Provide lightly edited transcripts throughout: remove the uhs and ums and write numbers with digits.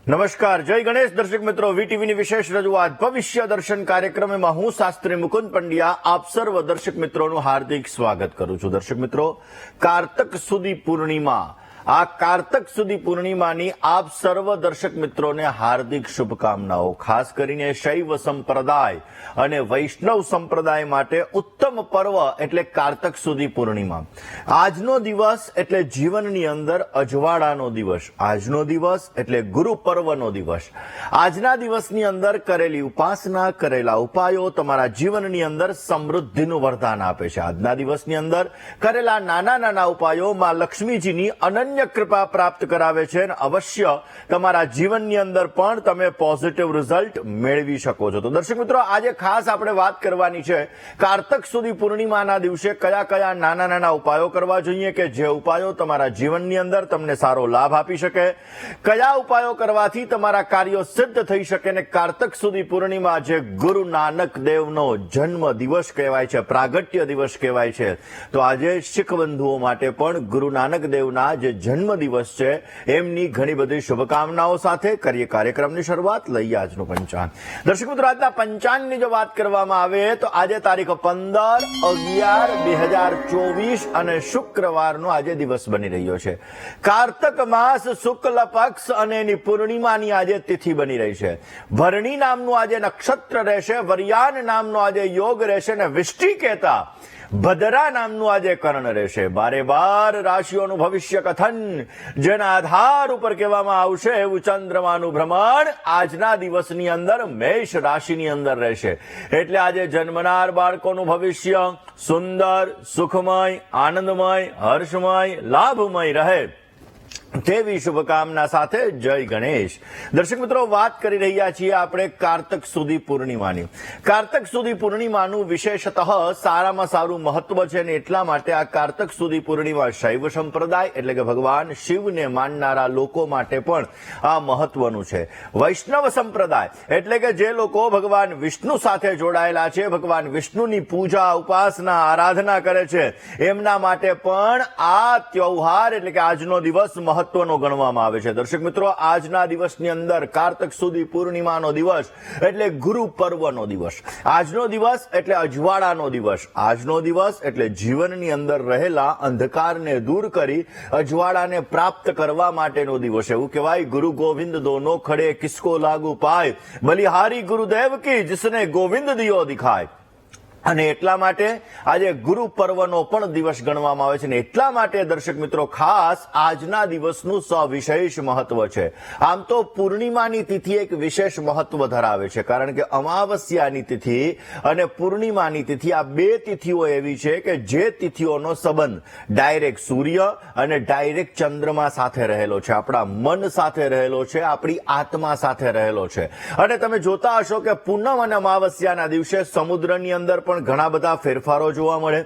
નમસ્કાર, જય ગણેશ. દર્શક મિત્રો, વીટીવીની વિશેષ રજૂઆત ભવિષ્ય દર્શન કાર્યક્રમમાં હું શાસ્ત્રી મુકુંદ પંડ્યા આપ સર્વ દર્શક મિત્રોનું હાર્દિક સ્વાગત કરું છું. દર્શક મિત્રો, કારતક સુધી પૂર્ણિમા, આ કારતક સુધી પૂર્ણિમાની આપ સર્વ દર્શક મિત્રોને હાર્દિક શુભકામનાઓ. ખાસ કરીને શૈવ સંપ્રદાય અને વૈષ્ણવ સંપ્રદાય માટે ઉત્તમ પર્વ એટલે કારતક સુધી પૂર્ણિમા. આજનો દિવસ એટલે જીવનની અંદર અજવાળાનો દિવસ, આજનો દિવસ એટલે ગુરુ પર્વનો દિવસ. આજના દિવસની અંદર કરેલી ઉપાસના, કરેલા ઉપાયો તમારા જીવનની અંદર સમૃદ્ધિનું વરદાન આપે છે. આજના દિવસની અંદર કરેલા નાના નાના ઉપાયો માં લક્ષ્મીજીની અનન્ય કૃપા પ્રાપ્ત કરાવે છે અને અવશ્ય તમારા જીવનની અંદર પણ તમે પોઝિટિવ રિઝલ્ટ મેળવી શકો છો. તો દર્શક મિત્રો, આજે ખાસ આપણે વાત કરવાની છે કારતક સુધી પૂર્ણિમાના દિવસે કયા કયા નાના નાના ઉપાયો કરવા જોઈએ કે જે ઉપાયો તમારા જીવનની અંદર તમને સારો લાભ આપી શકે, કયા ઉપાયો કરવાથી તમારા કાર્યો સિદ્ધ થઈ શકે. ને કારતક સુધી પૂર્ણિમા જે ગુરુ નાનક દેવનો જન્મ દિવસ કહેવાય છે, પ્રાગટ્ય દિવસ કહેવાય છે, તો આજે શીખ બંધુઓ માટે પણ ગુરુ નાનક દેવના જે જન્મ દિવસ છે એમની ઘણી બધી શુભકામનાઓ સાથે કરીએ કાર્યક્રમની શરૂઆત. લઈએ આજનું પંચાંગ. દર્શક મિત્રો, આજના પંચાંગની જો વાત કરવામાં આવે તો આજે તારીખ 15/11/2024 અને શુક્રવારનો આજે દિવસ બની રહ્યો છે. કારતક માસ શુક્લ પક્ષ અને એની પૂર્ણિમાની આજે તિથિ બની રહી છે. ભરણી નામનું આજે નક્ષત્ર રહેશે, વરિયાન નામનો આજે યોગ રહેશે અને વિષ્ટિકેતા ભદ્રા નામનું આજે કરણ રહેશે. 12 રાશિઓનું ભવિષ્ય કથન જેના આધાર ઉપર કહેવામાં આવશે એવું ચંદ્રમાનું ભ્રમણ આજના દિવસની અંદર મેષ રાશિની અંદર રહેશે. એટલે આજે જન્મનાર બાળકોનું ભવિષ્ય સુંદર, સુખમય, આનંદમય, હર્ષમય, લાભમય રહે તેવી શુભકામના સાથે જય ગણેશ. દર્શક મિત્રો, વાત કરી રહ્યા છીએ આપણે કારતક સુધી પૂર્ણિમાની. કારતક સુધી પૂર્ણિમાનું વિશેષતઃ સારામાં સારું મહત્વ છે અને એટલા માટે આ કારતક સુધી પૂર્ણિમા શૈવ સંપ્રદાય એટલે કે ભગવાન શિવને માનનારા લોકો માટે પણ આ મહત્વનું છે. વૈષ્ણવ સંપ્રદાય એટલે કે જે લોકો ભગવાન વિષ્ણુ સાથે જોડાયેલા છે, ભગવાન વિષ્ણુની પૂજા, ઉપાસના, આરાધના કરે છે, એમના માટે પણ આ તહેવાર એટલે કે આજનો દિવસ મહત્વનો ગણવામાં આવે છે. દર્શક મિત્રો, આજના દિવસની અંદર કારતક સુધી પૂર્ણિમાનો દિવસ એટલે ગુરુ પર્વનો દિવસ. આજનો દિવસ એટલે અજવાળાનો દિવસ. આજનો દિવસ એટલે જીવનની અંદર રહેલા અંધકારને દૂર કરી અજવાળાને પ્રાપ્ત કરવા માટેનો દિવસ. એવું કહેવાય, ગુરુ ગોવિંદ દોનો ખડે કિસકો લાગુ પાય, બલિહારી ગુરુદેવ કી જિસને ગોવિંદ દિયો દિખાય. અને એટલા માટે આજે ગુરુ પર્વનો પણ દિવસ ગણવામાં આવે છે અને એટલા માટે દર્શક મિત્રો ખાસ આજના દિવસનું સવિશેષ મહત્વ છે. આમ તો પૂર્ણિમાની તિથિ એક વિશેષ મહત્વ ધરાવે છે, કારણ કે અમાવસ્યાની તિથિ અને પૂર્ણિમાની તિથિ આ બે તિથિઓ એવી છે કે જે તિથિઓનો સંબંધ ડાયરેક્ટ સૂર્ય અને ડાયરેક્ટ ચંદ્રમા સાથે રહેલો છે, આપણા મન સાથે રહેલો છે, આપણી આત્મા સાથે રહેલો છે. અને તમે જોતા હશો કે પૂનમ અને અમાવસ્યાના દિવસે સમુદ્રની અંદર પણ ઘણા બધા ફેરફારો જોવા મળે.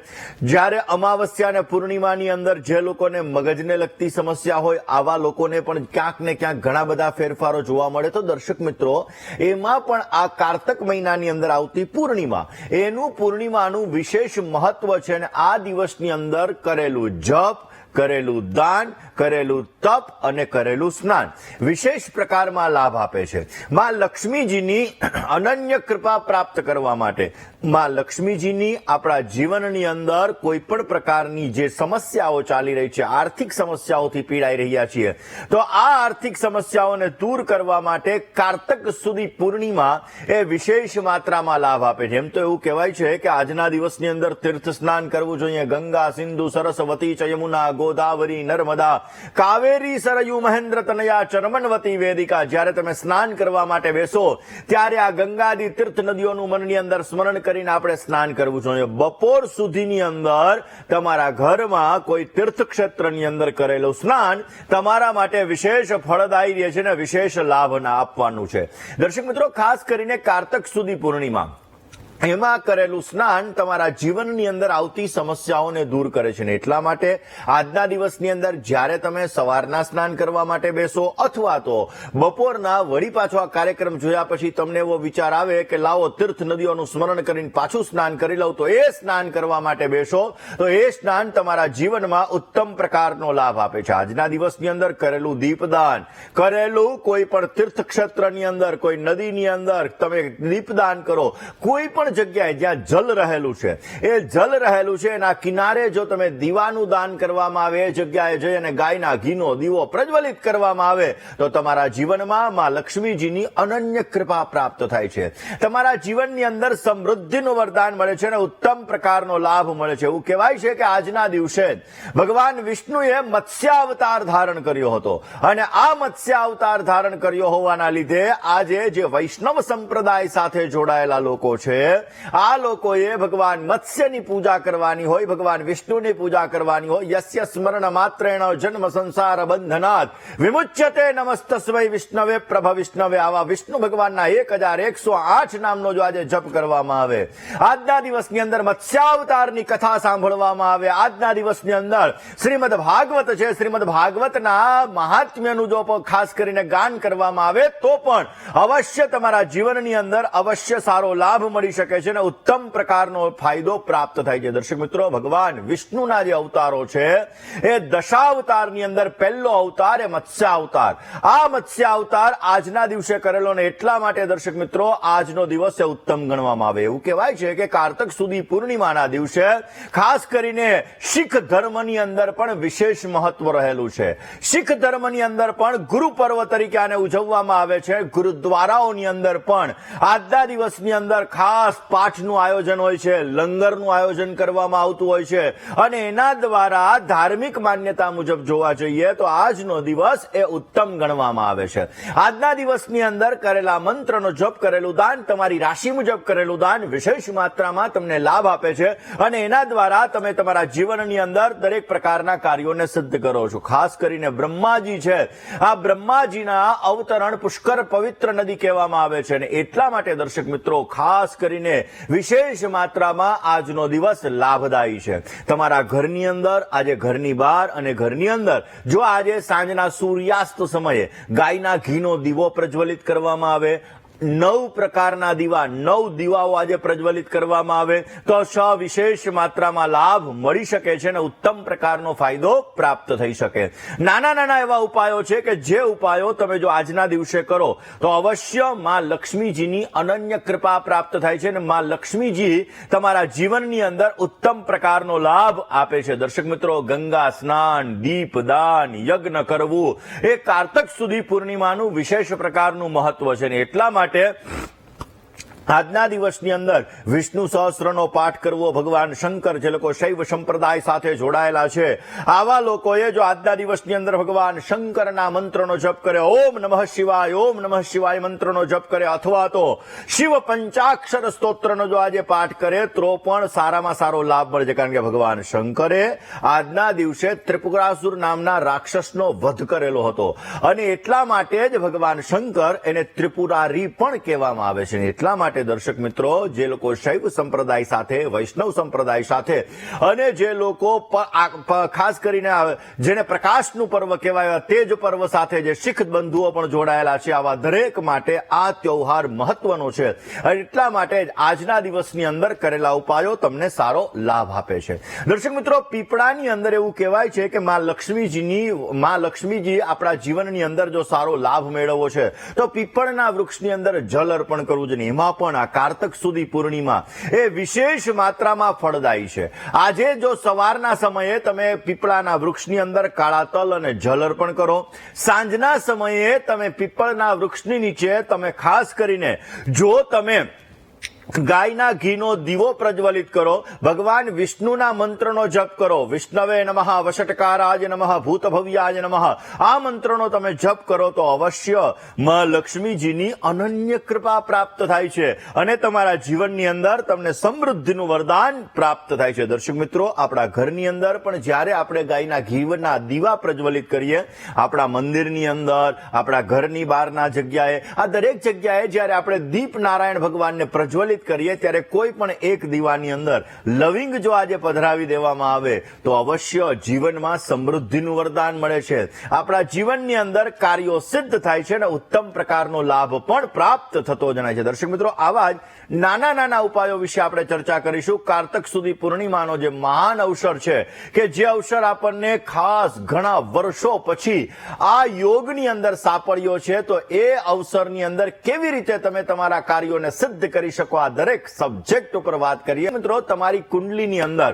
જ્યારે અમાવસ્યા અને પૂર્ણિમાની અંદર જે લોકોને મગજને લગતી સમસ્યા હોય આવા લોકોને પણ ક્યાંક ને ક્યાંક ઘણા બધા ફેરફારો જોવા મળે. તો દર્શક મિત્રો, એમાં પણ આ કારતક મહિનાની અંદર આવતી પૂર્ણિમા, એનું પૂર્ણિમાનું વિશેષ મહત્વ છે અને આ દિવસની અંદર કરેલું જપ, કરેલું દાન, કરેલું તપ અને કરેલું સ્નાન વિશેષ પ્રકારમાં લાભ આપે છે. માં લક્ષ્મીજીની અનન્ય કૃપા પ્રાપ્ત કરવા માટે, માં લક્ષ્મીજીની આપણા જીવનની અંદર કોઈ પણ પ્રકારની જે સમસ્યાઓ ચાલી રહી છે, આર્થિક સમસ્યાઓથી પીડાઈ રહ્યા છીએ, તો આ આર્થિક સમસ્યાઓને દૂર કરવા માટે કારતક સુધી પૂર્ણિમા એ વિશેષ માત્રામાં લાભ આપે છે. એમ તો એવું કહેવાય છે કે આજના દિવસની અંદર તીર્થ સ્નાન કરવું જોઈએ. ગંગા, સિંધુ, સરસ્વતી ચ યમુના, ગોદાવરી, નર્મદા, કાવેરી, સરયુ, મહેન્દ્ર તનયા, ચરમનવતી, વેદિકા. જ્યારે તમે સ્નાન કરવા માટે બેસો ત્યારે આ ગંગાદી તીર્થ નદીઓનું મનની અંદર સ્મરણ કરીને આપણે સ્નાન કરવું જોઈએ. બપોર સુધીની અંદર તમારા ઘરમાં કોઈ તીર્થ ક્ષેત્રની અંદર કરેલું સ્નાન તમારા માટે વિશેષ ફળદાયી રહે છે અને વિશેષ લાભ આપવાનું છે. દર્શક મિત્રો, ખાસ કરીને કારતક સુધી પૂર્ણિમા એમાં કરેલું સ્નાન તમારા જીવનની અંદર આવતી સમસ્યાઓને દૂર કરે છે ને એટલા માટે આજના દિવસની અંદર જ્યારે તમે સવારના સ્નાન કરવા માટે બેસો અથવા તો બપોરના વળી પાછો આ કાર્યક્રમ જોયા પછી તમને એવો વિચાર આવે કે લાવો તીર્થ નદીઓનું સ્મરણ કરીને પાછું સ્નાન કરી લઉં, તો એ સ્નાન કરવા માટે બેસો તો એ સ્નાન તમારા જીવનમાં ઉત્તમ પ્રકારનો લાભ આપે છે. આજના દિવસની અંદર કરેલું દીપદાન, કરેલું કોઈ પણ તીર્થ ક્ષેત્રની અંદર, કોઈ નદીની અંદર તમે દીપદાન કરો, કોઈ પણ જગ્યાએ જ્યાં જલ રહેલું છે એ જલ રહેલું છે એના કિનારે જો તમે દીવાનું દાન કરવામાં આવે, એ જગ્યાએ જઈ અને ગાયના ઘીનો દીવો પ્રજ્વલિત કરવામાં આવે તો તમારા જીવનમાં માં લક્ષ્મીજીની અનન્ય કૃપા પ્રાપ્ત થાય છે. તમારા જીવનની અંદર સમૃદ્ધિનું વરદાન મળે છે અને ઉત્તમ પ્રકારનો લાભ મળે છે. એવું કહેવાય છે કે આજના દિવસે ભગવાન વિષ્ણુએ મત્સ્યાવતાર ધારણ કર્યો હતો અને આ મત્સ્યાવતાર ધારણ કર્યો હોવાના લીધે આજે જે વૈષ્ણવ સંપ્રદાય સાથે જોડાયેલા લોકો છે આ લોકોએ ભગવાન મત્સ્યની પૂજા કરવાની હોય, ભગવાન વિષ્ણુની પૂજા કરવાની હોય. યસ્ય સ્મરણ માત્રેણ જન્મ સંસાર બંધનાત વિમુચ્યતે નમસ્તસ્મૈ વિષ્ણવે પ્રભ વિષ્ણવે. આવા વિષ્ણુ ભગવાનના 1108 નામનો જો આજે જપ કરવામાં આવે, આજના દિવસની અંદર મત્સ્યાવતારની કથા સાંભળવામાં આવે, આજના દિવસની અંદર શ્રીમદ ભાગવત છે, શ્રીમદ ભાગવતના મહાત્મ્યનું જો ખાસ કરીને ગાન કરવામાં આવે તો પણ અવશ્ય તમારા જીવનની અંદર અવશ્ય સારો લાભ મળી શકે છે અને ઉત્તમ પ્રકારનો ફાયદો પ્રાપ્ત થાય છે. દર્શક મિત્રો, ભગવાન વિષ્ણુના જે અવતારો છે એ દશાવતારની અંદર પહેલો અવતાર એ મત્સ્ય અવતાર. આ મત્સ્ય અવતાર આજના દિવસે કરેલો ને એટલા માટે દર્શક મિત્રો આજનો દિવસ એ ઉત્તમ ગણવામાં આવે. એવું કહેવાય છે કે કારતક સુધી પૂર્ણિમાના દિવસે ખાસ કરીને શીખ ધર્મની અંદર પણ વિશેષ મહત્વ રહેલું છે. શીખ ધર્મની અંદર પણ ગુરુ પર્વ તરીકે આને ઉજવવામાં આવે છે. ગુરુદ્વારાઓની અંદર પણ આજના દિવસની અંદર ખાસ પાઠનું આયોજન હોય છે, લંગરનું આયોજન કરવામાં આવતું હોય છે અને એના દ્વારા ધાર્મિક માન્યતા મુજબ જોવા જઈએ તો આજનો દિવસ એ ઉત્તમ ગણવામાં આવે છે. આજના દિવસની અંદર કરેલા મંત્રનો જપ, કરેલું દાન, તમારી રાશિ મુજબ કરેલું દાન વિશેષ માત્રામાં તમને લાભ આપે છે અને એના દ્વારા તમે તમારા જીવનની અંદર દરેક પ્રકારના કાર્યોને સિદ્ધ કરો છો. ખાસ કરીને બ્રહ્માજી છે, આ બ્રહ્માજીના અવતરણ પુષ્કર પવિત્ર નદી કહેવામાં આવે છે અને એટલા માટે દર્શક મિત્રો ખાસ કરીને વિશેષ માત્રામાં આજનો દિવસ લાભદાયી છે. તમારા ઘરની અંદર, આજે ઘરની બહાર અને ઘરની અંદર જો આજે સાંજના સૂર્યાસ્ત સમયે ગાયના ઘીનો દીવો પ્રજ્વલિત કરવામાં આવે, 9 પ્રકારના દીવા, 9 દીવાઓ આજે પ્રજ્વલિત કરવામાં આવે તો વિશેષ માત્રામાં લાભ મળી શકે છે અને ઉત્તમ પ્રકારનો ફાયદો પ્રાપ્ત થઈ શકે. નાના નાના એવા ઉપાયો છે કે જે ઉપાયો તમે જો આજના દિવસે કરો તો અવશ્ય માં લક્ષ્મીજીની અનન્ય કૃપા પ્રાપ્ત થાય છે અને માં લક્ષ્મીજી તમારા જીવનની અંદર ઉત્તમ પ્રકારનો લાભ આપે છે. દર્શક મિત્રો, ગંગા સ્નાન, દીપદાન, યજ્ઞ કરવું એ કારતક સુધી પૂર્ણિમાનું વિશેષ પ્રકારનું મહત્વ છે અને એટલા માટે આજના દિવસની અંદર વિષ્ણુ સહસ્રનો પાઠ કરવો, ભગવાન શંકર જે લોકો શૈવ સંપ્રદાય સાથે જોડાયેલા છે આવા લોકોએ જો આજના દિવસની અંદર ભગવાન શંકરના મંત્રનો જપ કરે, ઓમ નમઃ શિવાય, ઓમ નમઃ શિવાય મંત્રનો જપ કરે અથવા તો શિવ પંચાક્ષર સ્તોત્રનો જો આજે પાઠ કરે તો પણ સારામાં સારો લાભ મળે છે. કારણ કે ભગવાન શંકરે આજના દિવસે ત્રિપુરાસુર નામના રાક્ષસનો વધ કરેલો હતો અને એટલા માટે જ ભગવાન શંકર એને ત્રિપુરારી પણ કહેવામાં આવે છે. એટલા માટે દર્શક મિત્રો, જે લોકો શૈવ સંપ્રદાય સાથે, વૈષ્ણવ સંપ્રદાય સાથે અને જે લોકો ખાસ કરીને જેને પ્રકાશનું પર્વ કહેવાય તેજ પર્વ સાથે જે શીખ બંધુઓ પણ જોડાયેલા છે આવા દરેક માટે આ તહેવાર મહત્વનો છે. એટલા માટે જ આજના દિવસની અંદર કરેલા ઉપાયો તમને સારો લાભ આપે છે. દર્શક મિત્રો, પીપળાની અંદર એવું કહેવાય છે કે માં લક્ષ્મીજી આપણા જીવનની અંદર જો સારો લાભ મેળવવો છે તો પીપળના વૃક્ષની અંદર જલ અર્પણ કરવું જોઈએ. એમાં પણ આ કારતક સુધી પૂર્ણિમા એ વિશેષ માત્રામાં ફળદાયી છે. આજે જો સવારના સમયે તમે પીપળાના વૃક્ષની અંદર કાળા તલ અને જલ અર્પણ કરો, સાંજના સમયે તમે પીપળના વૃક્ષની નીચે તમે ખાસ કરીને જો તમે ગાયના ઘીનો દીવો પ્રજ્વલિત કરો, ભગવાન વિષ્ણુના મંત્રનો જપ કરો, વિષ્ણવે નમઃ, વશટકારાય નમઃ, ભૂતભવ્યાય નમઃ, આ મંત્રનો તમે જપ કરો તો અવશ્ય માં લક્ષ્મીજીની અનન્ય કૃપા પ્રાપ્ત થાય છે અને તમારા જીવનની અંદર તમને સમૃદ્ધિનું વરદાન પ્રાપ્ત થાય છે. દર્શક મિત્રો, આપણા ઘરની અંદર પણ જ્યારે આપણે ગાયના ઘીના દીવા પ્રજ્વલિત કરીએ, આપણા મંદિરની અંદર, આપણા ઘરની બહારના જગ્યાએ, આ દરેક જગ્યાએ જ્યારે આપણે દીપ નારાયણ ભગવાનને પ્રજ્વલિત પ્રજ્વલિત કરીએ ત્યારે કોઈ પણ એક દીવાની અંદર લવિંગ જો આજે પધરાવી દેવામાં આવે તો અવશ્ય જીવનમાં સમૃદ્ધિનું વરદાન મળે છે, આપણા જીવનની અંદર કાર્યો સિદ્ધ થાય છે અને ઉત્તમ પ્રકારનો લાભ પણ પ્રાપ્ત થતો જણાય છે. દર્શક મિત્રો, આવા જ નાના નાના ઉપાયો વિશે આપણે ચર્ચા કરીશું. કારતક સુધી પૂર્ણિમાનો જે મહાન અવસર છે કે જે અવસર આપણને ખાસ ઘણા વર્ષો પછી આ યોગની અંદર સાંપડ્યો છે, તો એ અવસરની અંદર કેવી રીતે તમે તમારા કાર્યોને સિદ્ધ કરી શકો, આ દરેક સબ્જેક્ટ ઉપર વાત કરીએ. મિત્રો, તમારી કુંડલીની અંદર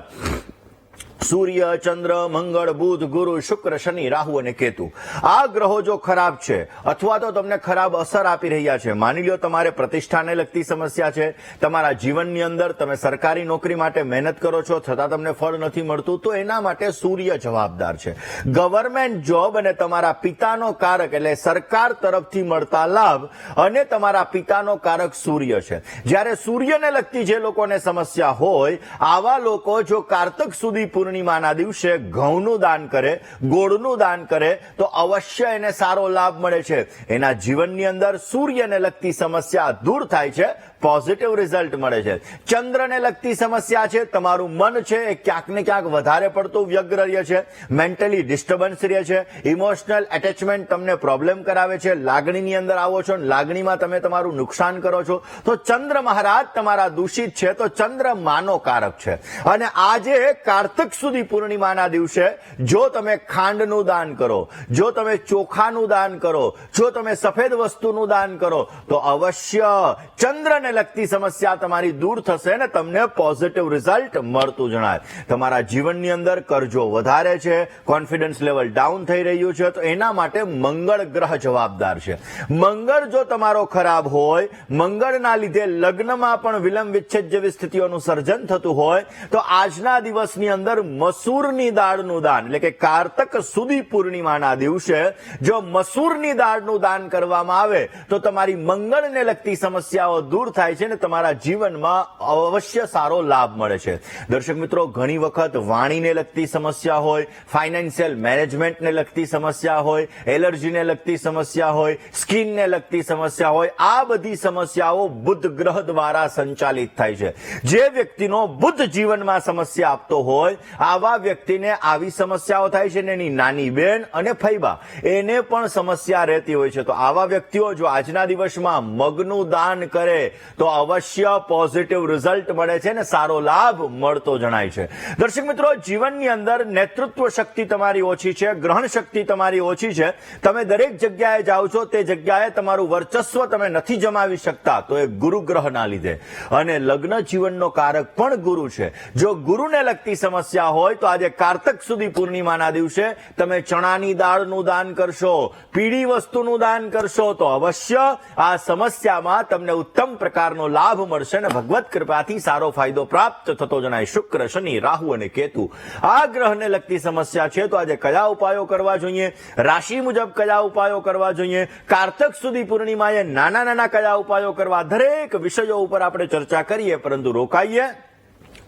સૂર્ય, ચંદ્ર, મંગળ, બુધ, ગુરુ, શુક્ર, શનિ, રાહુ અને કેતુ આ ગ્રહો જો ખરાબ છે અથવા તો તમને ખરાબ અસર આપી રહ્યા છે, માની લો તમારે પ્રતિષ્ઠાને લગતી સમસ્યા છે, તમારા જીવનની અંદર તમે સરકારી નોકરી માટે મહેનત કરો છો છતાં તમને ફળ નથી મળતું, તો એના માટે સૂર્ય જવાબદાર છે. ગવર્મેન્ટ જોબ અને તમારા પિતાનો કારક એટલે સરકાર તરફથી મળતા લાભ અને તમારા પિતાનો કારક સૂર્ય છે. જ્યારે સૂર્યને લગતી જે લોકોને સમસ્યા હોય, આવા લોકો જો કારતક સુધી પૂર્ણિમાના દિવસે ઘઉંનું દાન કરે, ગોળનું દાન કરે તો અવશ્ય એને સારો લાભ મળે છે. એના જીવનની અંદર સૂર્યને લગતી સમસ્યા દૂર થાય છે, પોઝિટિવ રિઝલ્ટ મળે છે. ચંદ્રને લગતી સમસ્યા છે, તમારું મન છે એ ક્યાંક ને ક્યાંક વધારે પડતું વ્યગ્ર રહે છે, મેન્ટલી ડિસ્ટર્બન્સ રહે છે, ઇમોશનલ એટેચમેન્ટ તમને પ્રોબ્લેમ કરાવે છે, લાગણીની અંદર આવો છો, લાગણીમાં તમે તમારું નુકસાન કરો છો, તો ચંદ્ર મહારાજ તમારા દૂષિત છે, તો ચંદ્ર માનો કારક છે. અને આજે કારતક સુધી પૂર્ણિમાના દિવસે જો તમે ખાંડનું દાન કરો, જો તમે ચોખાનું દાન કરો, જો તમે સફેદ વસ્તુનું દાન કરો, તો અવશ્ય ચંદ્રને લગતી સમસ્યા તમારી દૂર થશે અને તમને પોઝિટિવ રિઝલ્ટ મળતું જણાય. તમારા જીવનની અંદર કરજો વધારે છે, કોન્ફિડન્સ લેવલ ડાઉન થઈ રહ્યું છે, તો એના માટે મંગળ ગ્રહ જવાબદાર છે. મંગળ જો તમારો ખરાબ હોય, મંગળના લીધે લગ્નમાં પણ વિલંબ વિચ્છેદ જેવી સ્થિતિઓનું સર્જન થતું હોય, તો આજના દિવસની અંદર મસૂરની દાળનું દાન એટલે કે કારતક સુધી પૂર્ણિમાના દિવસે જો મસૂરની દાળનું દાન કરવામાં આવે તો તમારી મંગળને લગતી સમસ્યાઓ દૂર થાય છે અને તમારા જીવનમાં અવશ્ય સારો લાભ મળે છે. દર્શક મિત્રો, ઘણી વખત વાણીને લગતી સમસ્યા હોય, ફાઇનાન્શિયલ મેનેજમેન્ટને લગતી સમસ્યા હોય, એલર્જીને લગતી સમસ્યા હોય, સ્કિનને લગતી સમસ્યા હોય, આ બધી સમસ્યાઓ બુધ ગ્રહ દ્વારા સંચાલિત થાય છે. જે વ્યક્તિનો બુધ જીવનમાં સમસ્યા આપતો હોય, આવા વ્યક્તિને આવી સમસ્યાઓ થાય છે, એની નાની બેન અને ફૈબા એને પણ સમસ્યા રહેતી હોય છે. તો આવા વ્યક્તિઓ જો આજના દિવસમાં મગનું દાન કરે તો અવશ્ય પોઝિટિવ રિઝલ્ટ મળે છે અને સારો લાભ મળતો જણાય છે. દર્શક મિત્રો, જીવનની અંદર નેતૃત્વ શક્તિ તમારી ઓછી છે, ગ્રહણ શક્તિ તમારી ઓછી છે, તમે દરેક જગ્યાએ જાઓ છો, તે જગ્યાએ તમારું વર્ચસ્વ તમે નથી જમાવી શકતા, તો એ ગુરુ ગ્રહના લીધે. અને લગ્ન જીવનનો કારક પણ ગુરુ છે. જો ગુરુને લગતી સમસ્યા હોય તો આજે કારતક સુધી પૂર્ણિમાના દિવસે તમે ચણાની દાળનું દાન કરશો, પીળી વસ્તુનું દાન કરશો, તો અવશ્ય આ સમસ્યામાં તમને ઉત્તમ પ્રકારનો લાભ મળશે અને ભગવત કૃપાથી સારો ફાયદો પ્રાપ્ત થતો જણાય. શુક્ર, શનિ, રાહુ અને કેતુ આ ગ્રહને લગતી સમસ્યા છે, તો આજે કયા ઉપાયો કરવા જોઈએ, રાશિ મુજબ કયા ઉપાયો કરવા જોઈએ, કારતક સુધી પૂર્ણિમાએ નાના નાના કયા ઉપાયો કરવા, દરેક વિષયો ઉપર આપણે ચર્ચા કરીએ. પરંતુ રોકાઈએ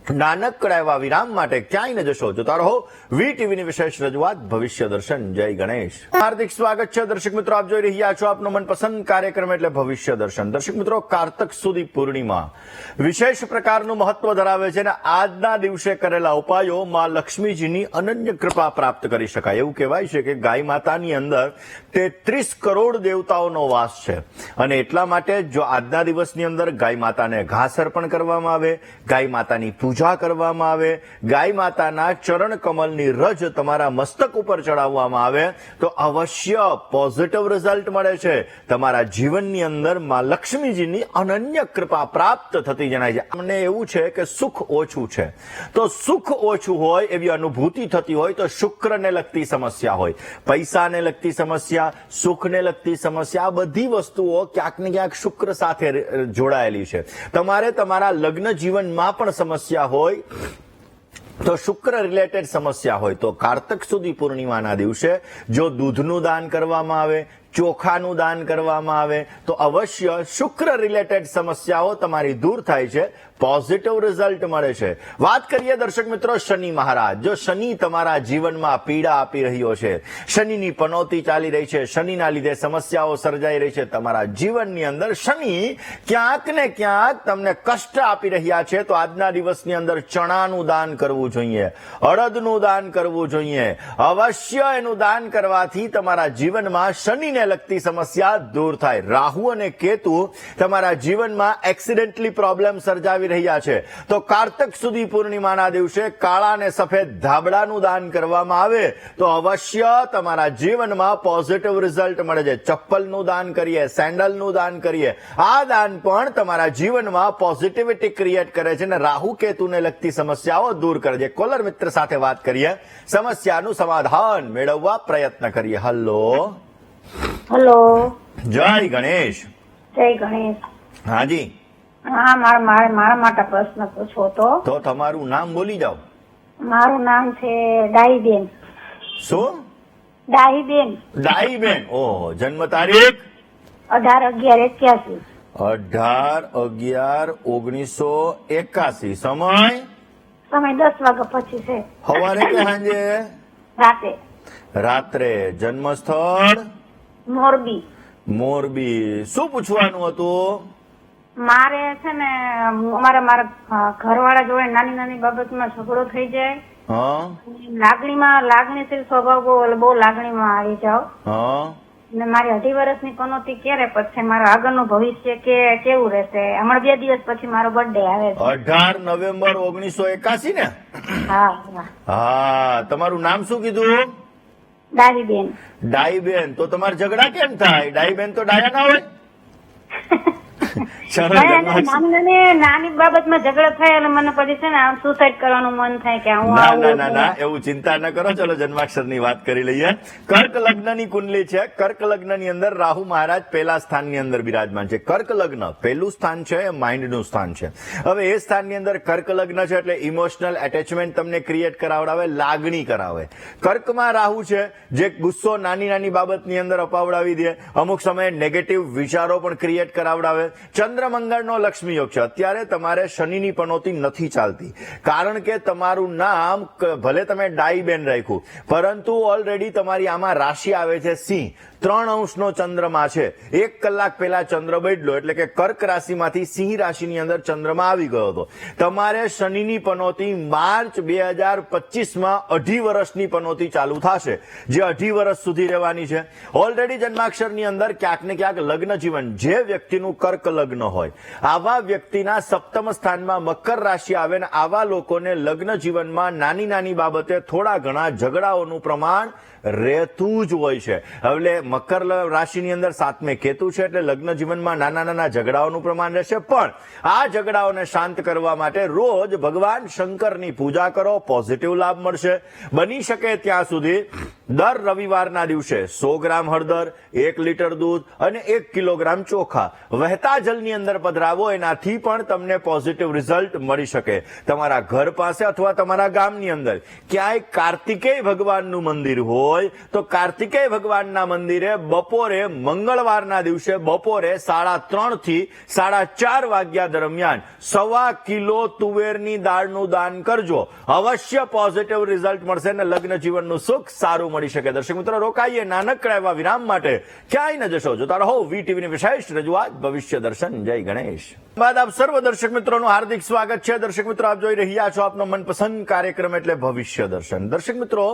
નાનકડા એવા વિરામ માટે, ક્યાંય ન જશો, જોતા રહો વીટીવીની વિશેષ રજૂઆત ભવિષ્ય દર્શન. જય ગણેશ. હાર્દિક સ્વાગત છે દર્શક મિત્રો, આપ જોઈ રહ્યા છો આપનો મનપસંદ કાર્યક્રમ એટલે ભવિષ્ય દર્શન. દર્શક મિત્રો, કારતક સુધી પૂર્ણિમા વિશેષ પ્રકારનું મહત્વ ધરાવે છે અને આજના દિવસે કરેલા ઉપાયો માં લક્ષ્મીજીની અનન્ય કૃપા પ્રાપ્ત કરી શકાય. એવું કહેવાય છે કે ગાય માતાની અંદર 33 કરોડ દેવતાઓનો વાસ છે અને એટલા માટે જો આજના દિવસની અંદર ગાય માતાને ઘાસ અર્પણ કરવામાં આવે, ગાય માતાની પૂજા કરવામાં આવે, ગાય માતાના ચરણ કમલની રજ તમારા મસ્તક ઉપર ચડાવવામાં આવે તો અવશ્ય પોઝિટિવ રિઝલ્ટ મળે છે. તમારા જીવનની અંદર માં લક્ષ્મીજીની અનન્ય કૃપા પ્રાપ્ત થતી જણાય છે. અમને એવું છે કે સુખ ઓછું છે, તો સુખ ઓછું હોય એવી અનુભૂતિ થતી હોય તો શુક્રને લગતી સમસ્યા હોય, પૈસાને લગતી સમસ્યા, સુખને લગતી સમસ્યા, આ બધી વસ્તુઓ ક્યાંક ને ક્યાંક શુક્ર સાથે જોડાયેલી છે. તમારે તમારા લગ્ન જીવનમાં પણ સમસ્યા હોય તો શુક્ર રિલેટેડ સમસ્યા હોય તો કારતક સુધી પૂર્ણિમાના દિવસે જો દૂધનું દાન કરવામાં આવે, ચોખાનું દાન કરવામાં આવે તો અવશ્ય શુક્ર રિલેટેડ સમસ્યાઓ તમારી દૂર થાય છે, પોઝિટિવ રિઝલ્ટ મળે છે. વાત કરીએ દર્શક મિત્રો શનિ મહારાજ. જો શનિ તમારા જીવનમાં પીડા આપી રહ્યો છે, શનિની પનોતી ચાલી રહી છે, શનિના લીધે સમસ્યાઓ સર્જાઈ રહી છે તમારા જીવનની અંદર, શનિ ક્યાંક ને ક્યાંક તમને કષ્ટ આપી રહ્યા છે, તો આજના દિવસની અંદર ચણાનું દાન કરવું જોઈએ, અડદનું દાન કરવું જોઈએ. અવશ્ય એનું દાન કરવાથી તમારા જીવનમાં શનિને લગતી સમસ્યા દૂર થાય. રાહુ અને કેતુ તમારા જીવનમાં એક્સિડેન્ટલી પ્રોબ્લેમ સર્જાવી રહ્યા છે, તો કારતક સુધી પૂર્ણિમાના દિવસે કાળા અને સફેદ ધાબળાનું દાન કરવામાં આવે તો અવશ્ય તમારા જીવનમાં પોઝિટિવ રિઝલ્ટ મળે છે. ચપ્પલનું દાન કરીએ, સેન્ડલનું દાન કરીએ, આ દાન પણ તમારા જીવનમાં પોઝિટિવિટી ક્રિએટ કરે છે અને રાહુ કેતુને લગતી સમસ્યાઓ દૂર કરે છે. કોલર મિત્ર સાથે વાત કરીએ, સમસ્યાનું સમાધાન મેળવવા પ્રયત્ન કરીએ. હેલો. જય ગણેશ. જય ગણેશ. હાજી. હા, મારા માટે પ્રશ્ન પૂછવો તો તમારું નામ બોલી જાઓ. મારું નામ છે ડાહીબેન. શું? ડાહીબેન. ડાહીબેન. ઓહો. જન્મ તારીખ? 18/11/81. 18/11/1981. સમય? સમય 10 વાગ્યા પછી છે. સવારે કે સાંજે? રાતે. રાત્રે. જન્મ સ્થળ? મોરબી. મોરબી. શું પૂછવાનું હતું? મારે છે ને મારા ઘરવાળા જોડે નાની બાબતમાં ઝઘડો થઈ જાય. હા. લાગણીશીલ સ્વભાવ બહુ લાગણીમાં આવી જાવ. હા. ને મારી 2.5 વર્ષની પનોતી ક્યારે પછી મારું આગળનું ભવિષ્ય કેવું રહેશે? હમણાં 2 દિવસ પછી મારો બર્થડે આવે છે. 18 નવેમ્બર 1981 ને? હા. હા. તમારું નામ શું કીધું? ડાહીબેન. ડાહીબેન. તો તમારે ઝઘડા કેમ થાય? ડાહીબેન તો ડાયા ના હોય. નાની બાબતમાં ઝઘડો થાય એટલે મને પછી છે ને સુસાઇડ કરવાનું મન થાય કે ના એવું ચિંતા ન કરો. ચલો જન્માક્ષરની વાત કરી લઈએ. કર્ક લગ્નની કુંડલી છે. કર્ક લગ્નની અંદર રાહુ મહારાજ પહેલા સ્થાનની અંદર બિરાજમાન છે. કર્ક લગ્ન પહેલું સ્થાન છે એ માઇન્ડનું સ્થાન છે. હવે એ સ્થાનની અંદર કર્ક લગ્ન છે એટલે ઇમોશનલ એટેચમેન્ટ તમને ક્રિએટ કરાવડાવે, લાગણી કરાવે. કર્કમાં રાહુ છે જે ગુસ્સો નાની બાબતની અંદર અપાવડાવી દે, અમુક સમયે નેગેટિવ વિચારો પણ ક્રિએટ કરાવડાવે. ચંદ્રમંગળનો લક્ષ્મી યોગ છે. અત્યારે તમારે શનિની પનોતી નથી ચાલતી, કારણ કે તમારું નામ ભલે તમે ડાહીબેન રાખ્યું, પરંતુ ઓલરેડી તમારી આમાં રાશિ આવે છે સિંહ. 3 અંશનો ચંદ્રમા છે. 1 કલાક પહેલા ચંદ્ર બદલ્યો એટલે કે કર્ક રાશિમાંથી સિંહ રાશિની અંદર ચંદ્રમા આવી ગયો હતો. તમારે શનિની પનોતી માર્ચ 2025માં 2.5 વર્ષની પનોતી ચાલુ થશે, જે 2.5 વર્ષ સુધી રહેવાની છે. ઓલરેડી જન્માક્ષરની અંદર ક્યાંક ને ક્યાંક લગ્ન જીવન, જે વ્યક્તિનું કર્ક લગ્ન હોય, આવા વ્યક્તિના સપ્તમ સ્થાનમાં મકર રાશિ આવે ને આવા લોકોને લગ્ન જીવનમાં નાની બાબતે થોડા ઘણા ઝઘડાઓનું પ્રમાણ રહેતું જ હોય છે. એટલે મકર રાશિની અંદર 7મે કેતુ છે એટલે લગ્ન જીવનમાં નાના ઝઘડાઓનું પ્રમાણ રહેશે. પણ આ ઝઘડાઓને શાંત કરવા માટે રોજ ભગવાન શંકરની પૂજા કરો, પોઝિટિવ લાભ મળશે. બની શકે ત્યાં સુધી દર રવિવારના દિવસે 100 ગ્રામ હળદર, 1 લીટર દૂધ અને 1 કિલોગ્રામ ચોખા વહેતા જલની અંદર પધરાવો. એનાથી પણ તમને પોઝિટિવ રિઝલ્ટ મળી શકે. તમારા ઘર પાસે અથવા તમારા ગામની અંદર ક્યાંય કાર્તિકેય ભગવાનનું મંદિર હોય તો કાર્તિકેય ભગવાનના મંદિરે બપોરે મંગળવારના દિવસે બપોરે 3:30 થી 4:30 વાગ્યા દરમિયાન 1.25 કિલો તુવેરની દાળનું દાન કરજો. અવશ્ય પોઝિટિવ રિઝલ્ટ મળશે અને લગ્ન જીવનનું સુખ સારું મળી શકે. દર્શક મિત્રો, રોકાઈએ નાનકડા એવા વિરામ માટે. ક્યાંય ન જશો, જોતા રહો વીટીવીની વિશેષ રજૂઆત ભવિષ્ય દર્શન. જય ગણેશ. બાદ આપ સર્વ દર્શક મિત્રોનું હાર્દિક સ્વાગત છે. દર્શક મિત્રો, આપ જોઈ રહ્યા છો આપનો મનપસંદ કાર્યક્રમ એટલે ભવિષ્ય દર્શન. દર્શક મિત્રો,